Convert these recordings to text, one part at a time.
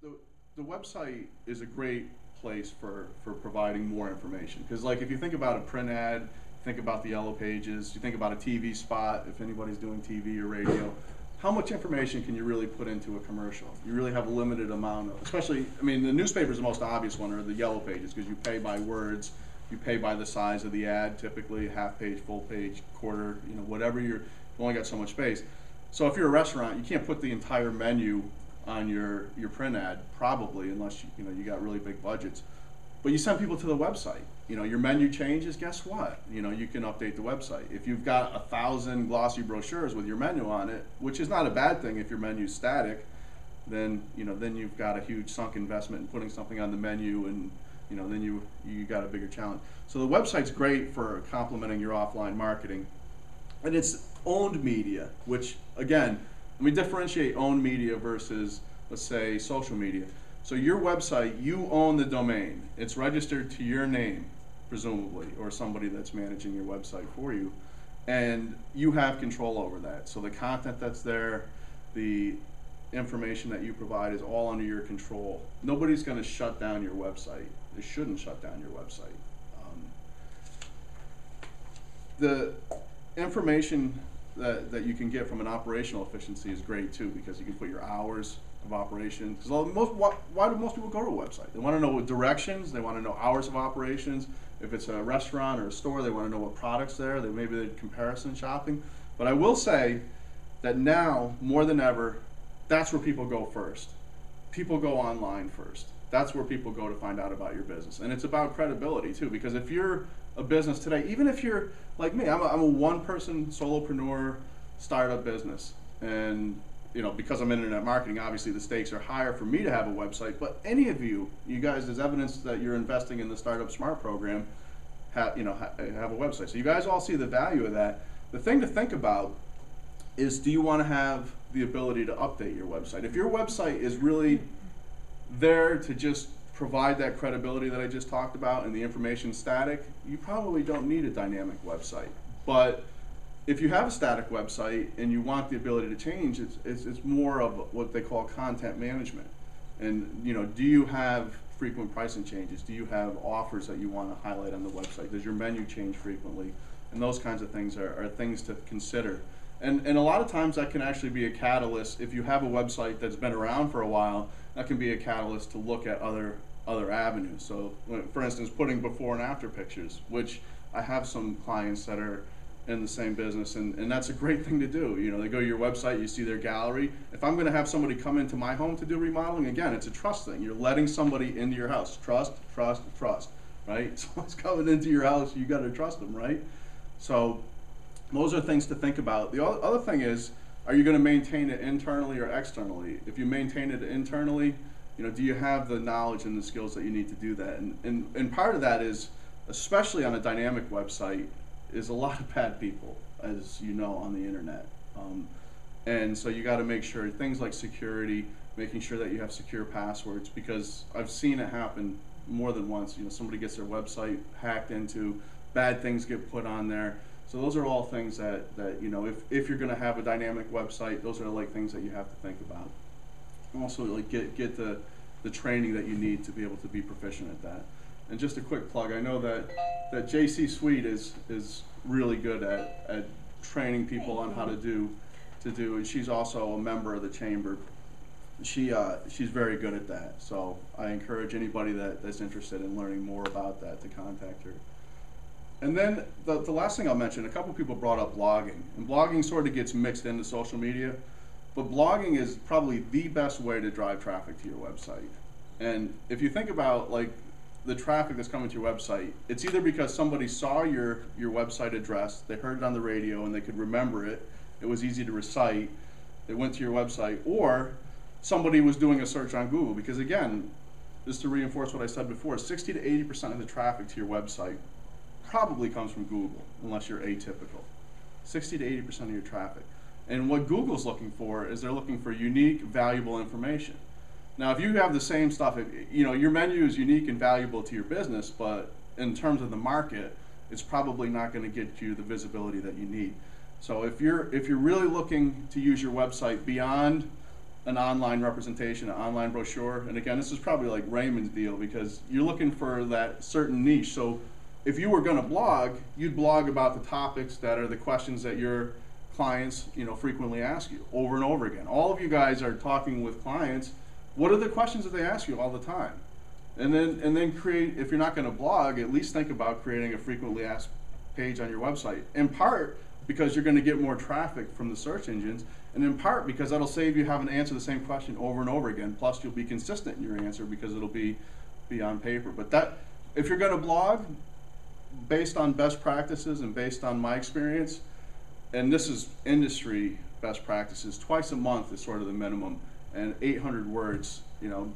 the, the website is a great place for providing more information. Because like if you think about a print ad, think about the yellow pages, you think about a TV spot, if anybody's doing TV or radio, how much information can you really put into a commercial? You really have a limited amount of, especially, I mean, the newspaper is the most obvious one, or the yellow pages, because you pay by words, you pay by the size of the ad, typically half page, full page, quarter, you know, whatever you've only got so much space. So if you're a restaurant, you can't put the entire menu on your print ad, probably, unless you know you got really big budgets. But you send people to the website. You know, your menu changes, guess what? You know, you can update the website. If you've got 1,000 glossy brochures with your menu on it, which is not a bad thing if your menu's static, then you know, then you've got a huge sunk investment in putting something on the menu, and you know, then you got a bigger challenge. So the website's great for complementing your offline marketing. And it's owned media, which again, let me differentiate owned media versus, let's say, social media. So your website, you own the domain. It's registered to your name, presumably, or somebody that's managing your website for you. And you have control over that. So the content that's there, the information that you provide is all under your control. Nobody's going to shut down your website. They shouldn't shut down your website. The information that you can get from an operational efficiency is great too, because you can put your hours of operation. Because why do most people go to a website? They want to know what directions, they want to know hours of operations. If it's a restaurant or a store, they want to know what products there. Maybe they're comparison shopping. But I will say that now, more than ever, that's where people go first. People go online first. That's where people go to find out about your business. And it's about credibility too, because if you're a business today, even if you're like me, I'm a one-person solopreneur startup business, and you know, because I'm in internet marketing, obviously the stakes are higher for me to have a website. But any of you guys, there's evidence that you're investing in the Startup Smart program, have a website. So you guys all see the value of that. The thing to think about is, do you want to have the ability to update your website? If your website is really there to just provide that credibility that I just talked about and the information static, you probably don't need a dynamic website. But if you have a static website and you want the ability to change, it's more of what they call content management. And you know, do you have frequent pricing changes? Do you have offers that you want to highlight on the website? Does your menu change frequently? And those kinds of things are things to consider. And a lot of times that can actually be a catalyst. If you have a website that's been around for a while, that can be a catalyst to look at other avenues. So for instance, putting before and after pictures, which I have some clients that are in the same business, and that's a great thing to do. You know, they go to your website, you see their gallery. If I'm going to have somebody come into my home to do remodeling, again, it's a trust thing. You're letting somebody into your house. Trust, trust, trust, right? Someone's coming into your house, you got to trust them, right? So those are things to think about. The other thing is, are you going to maintain it internally or externally? If you maintain it internally, you know, do you have the knowledge and the skills that you need to do that? And part of that is, especially on a dynamic website, is a lot of bad people, as you know, on the internet. And so you got to make sure things like security, making sure that you have secure passwords, because I've seen it happen more than once. You know, somebody gets their website hacked into, bad things get put on there. So those are all things that you know, if you're going to have a dynamic website, those are like things that you have to think about. Also, like get the training that you need to be able to be proficient at that. And just a quick plug, I know that JC Sweet is really good at training people on how to do, and she's also a member of the chamber. She's very good at that. So I encourage anybody that's interested in learning more about that to contact her. And then the last thing I'll mention, a couple people brought up blogging, and blogging sort of gets mixed into social media, but blogging is probably the best way to drive traffic to your website. And if you think about like the traffic that's coming to your website, it's either because somebody saw your website address, they heard it on the radio and they could remember it, it was easy to recite, they went to your website, or somebody was doing a search on Google. Because again, just to reinforce what I said before, 60 to 80% of the traffic to your website probably comes from Google, unless you're atypical. 60 to 80% of your traffic. And what Google's looking for is they're looking for unique, valuable information. Now, if you have the same stuff, you know, your menu is unique and valuable to your business, but in terms of the market, it's probably not going to get you the visibility that you need. So if you're really looking to use your website beyond an online representation, an online brochure. And again, this is probably like Raymond's deal because you're looking for that certain niche. So if you were going to blog, you'd blog about the topics that are the questions that your clients, frequently ask you over and over again. All of you guys are talking with clients. What are the questions that they ask you all the time? And then create, if you're not going to blog, at least think about creating a frequently asked page on your website. In part because you're going to get more traffic from the search engines, and in part because that'll save you having to answer the same question over and over again. Plus, you'll be consistent in your answer because it'll be on paper. But that, if you're going to blog, based on best practices and based on my experience, and this is industry best practices, twice a month is sort of the minimum, and 800 words.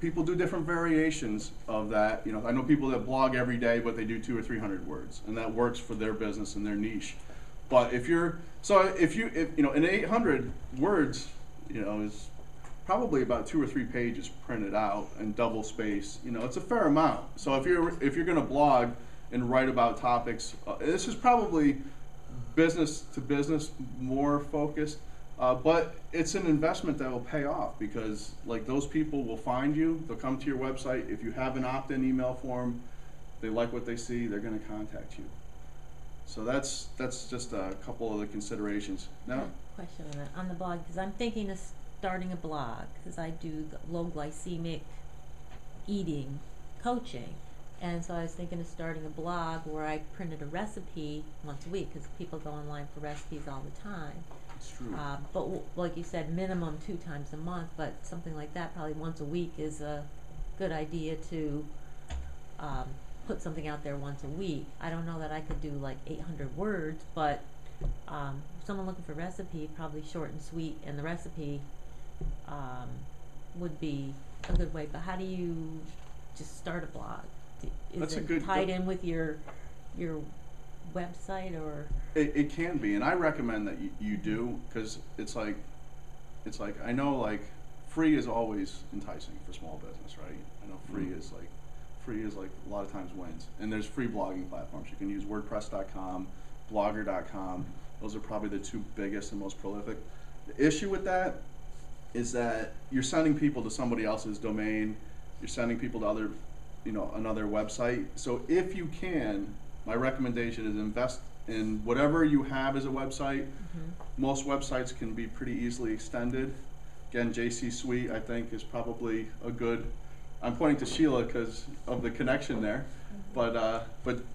People do different variations of that. I know people that blog every day, but they do 200 or 300 words, and that works for their business and their niche. But if in 800 words, is probably about 2 or 3 pages printed out and double space. It's a fair amount. So if you're going to blog and write about topics, this is probably business to business more focused. But it's an investment that will pay off because those people will find you, they'll come to your website. If you have an opt-in email form, they like what they see, they're going to contact you. So that's just a couple of the considerations. Now, question on that, on the blog, because I'm thinking of starting a blog because I do the low glycemic eating coaching. And so I was thinking of starting a blog where I printed a recipe once a week because people go online for recipes all the time. it's true. But like you said, minimum 2 times a month, but something like that, probably once a week is a good idea to put something out there once a week. I don't know that I could do like 800 words, but someone looking for recipe, probably short and sweet, and the recipe would be a good way. But how do you just start a blog? Is it tied in with your website, or? It can be, and I recommend that you do, because it's like I know free is always enticing for small business, right? I know free is like a lot of times wins, and there's free blogging platforms. You can use WordPress.com, Blogger.com. Those are probably the 2 biggest and most prolific. The issue with that is that you're sending people to somebody else's domain. You're sending people to another website. So if you can, my recommendation is invest in whatever you have as a website. Mm-hmm. Most websites can be pretty easily extended. Again, JC Suite, I think, is probably a good. I'm pointing to Sheila because of the connection there, but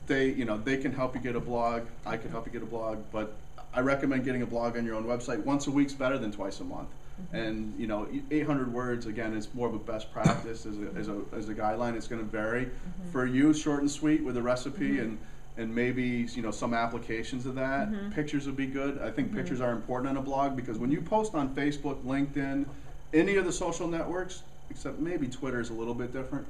they can help you get a blog. I can help you get a blog, but I recommend getting a blog on your own website. Once a week's better than twice a month. Mm-hmm. And 800 words again is more of a best practice as a guideline. It's going to vary. Mm-hmm. For you, short and sweet with a recipe. Mm-hmm. and maybe some applications of that. Mm-hmm. Pictures would be good. I think mm-hmm. pictures are important on a blog because when you post on Facebook, LinkedIn, any of the social networks, except maybe Twitter is a little bit different.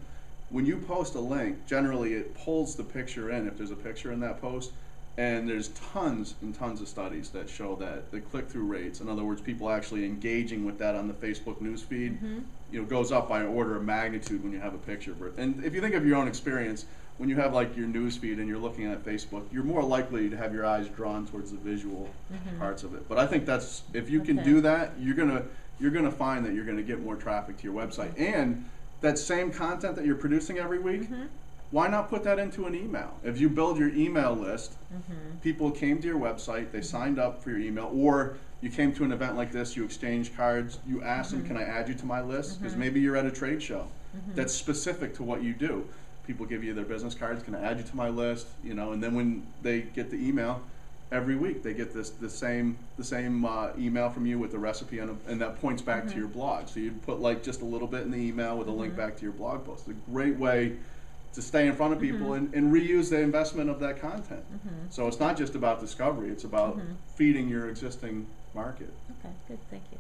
When you post a link, generally it pulls the picture in if there's a picture in that post. And there's tons and tons of studies that show that the click-through rates, in other words, people actually engaging with that on the Facebook newsfeed, mm-hmm. Goes up by an order of magnitude when you have a picture. And if you think of your own experience, when you have your newsfeed and you're looking at Facebook, you're more likely to have your eyes drawn towards the visual mm-hmm. parts of it. But I think that's, if you can do that, you're gonna find that you're gonna get more traffic to your website. And that same content that you're producing every week, mm-hmm. why not put that into an email? If you build your email list, mm-hmm. people came to your website, they signed up for your email, or you came to an event like this, you exchanged cards, you asked mm-hmm. them, can I add you to my list? Because mm-hmm. maybe you're at a trade show mm-hmm. that's specific to what you do. People give you their business cards, can I add you to my list? And then when they get the email, every week they get the same email from you with the recipe, and that points back mm-hmm. to your blog. So you put just a little bit in the email with a link back to your blog post. It's a great way to stay in front of people mm-hmm. and reuse the investment of that content. Mm-hmm. So it's not just about discovery, it's about mm-hmm. feeding your existing market. Okay, good, thank you.